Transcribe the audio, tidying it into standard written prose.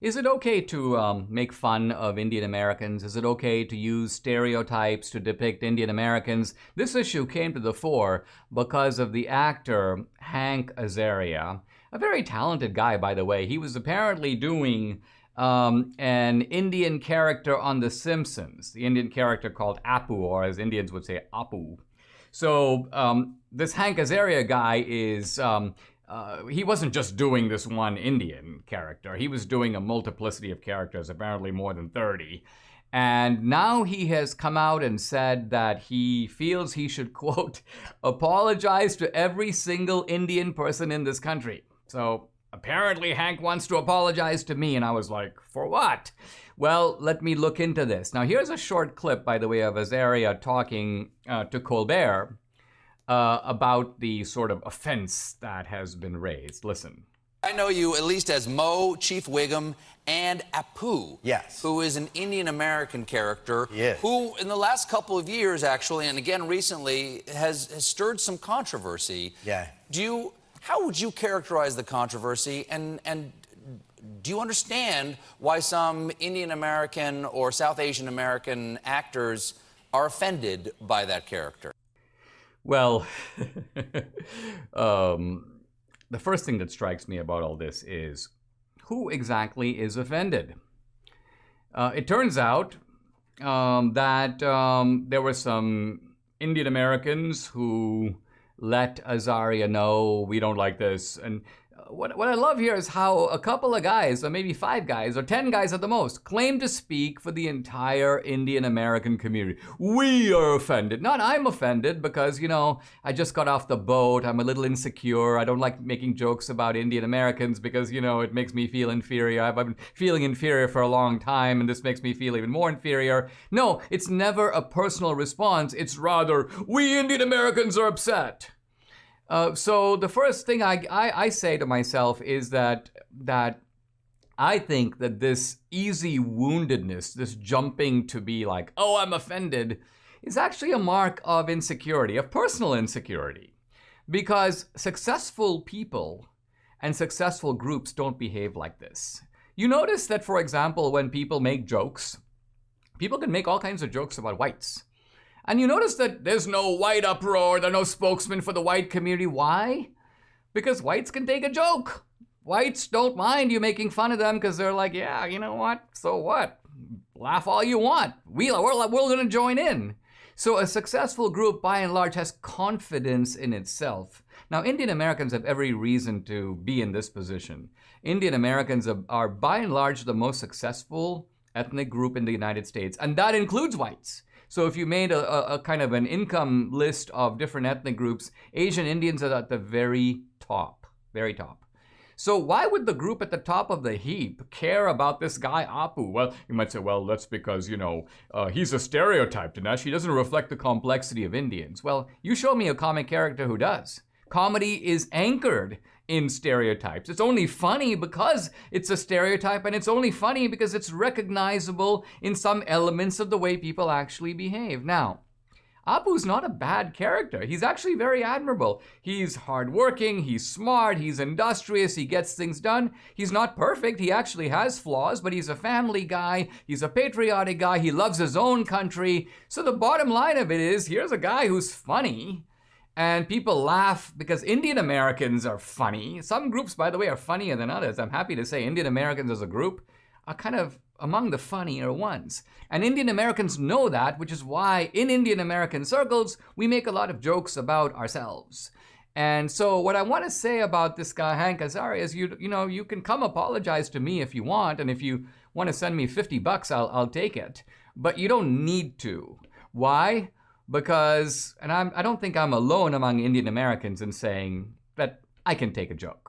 Is it okay to make fun of Indian Americans? Is it okay to use stereotypes to depict Indian Americans? This issue came to the fore because of the actor Hank Azaria, a very talented guy, by the way. He was apparently doing an Indian character on The Simpsons, the Indian character called Apu, or as Indians would say, Apu. So this Hank Azaria guy is he wasn't just doing this one Indian character. He was doing a multiplicity of characters, apparently more than 30. And now he has come out and said that he feels he should, quote, apologize to every single Indian person in this country. So apparently Hank wants to apologize to me. And I was like, for what? Well, let me look into this. Now, here's a short clip, by the way, of Azaria talking to Colbert about the sort of offense that has been raised. Listen. I know you at least as Mo, Chief Wiggum, and Apu. Yes. Who is an Indian American character. Yes. Who, in the last couple of years, actually, and again recently, has stirred some controversy. Yeah. How would you characterize the controversy, and do you understand why some Indian American or South Asian American actors are offended by that character? Well, the first thing that strikes me about all this is who exactly is offended? It turns out that there were some Indian Americans who let Azaria know we don't like this. And what I love here is how a couple of guys, or maybe 5 guys, or 10 guys at the most, claim to speak for the entire Indian American community. We are offended. Not I'm offended because, I just got off the boat. I'm a little insecure. I don't like making jokes about Indian Americans because, it makes me feel inferior. I've been feeling inferior for a long time, and this makes me feel even more inferior. No, it's never a personal response. It's rather, we Indian Americans are upset. So the first thing I say to myself is that I think that this easy woundedness, this jumping to be like, oh, I'm offended, is actually a mark of insecurity, of personal insecurity. Because successful people and successful groups don't behave like this. You notice that, for example, when people make jokes, people can make all kinds of jokes about whites. And you notice that there's no white uproar, there are no spokesmen for the white community. Why? Because whites can take a joke. Whites don't mind you making fun of them because they're like, yeah, you know what? So what? Laugh all you want. We're going to join in. So a successful group, by and large, has confidence in itself. Now, Indian Americans have every reason to be in this position. Indian Americans are, by and large, the most successful ethnic group in the United States, and that includes whites. So if you made a kind of an income list of different ethnic groups, Asian Indians are at the very top, very top. So why would the group at the top of the heap care about this guy Apu? Well, you might say, well, that's because, he's a stereotype, Dinesh. He doesn't reflect the complexity of Indians. Well, you show me a comic character who does. Comedy is anchored in stereotypes. It's only funny because it's a stereotype, and it's only funny because it's recognizable in some elements of the way people actually behave. Now, Apu's not a bad character. He's actually very admirable. He's hardworking, he's smart, he's industrious, he gets things done. He's not perfect, he actually has flaws, but he's a family guy, he's a patriotic guy, he loves his own country. So the bottom line of it is, here's a guy who's funny, and people laugh because Indian Americans are funny. Some groups, by the way, are funnier than others. I'm happy to say Indian Americans as a group are kind of among the funnier ones. And Indian Americans know that, which is why in Indian American circles, we make a lot of jokes about ourselves. And so what I want to say about this guy, Hank Azaria, is you can come apologize to me if you want, and if you want to send me $50, I'll take it. But you don't need to. Why? Because, and I don't think I'm alone among Indian Americans in saying that I can take a joke.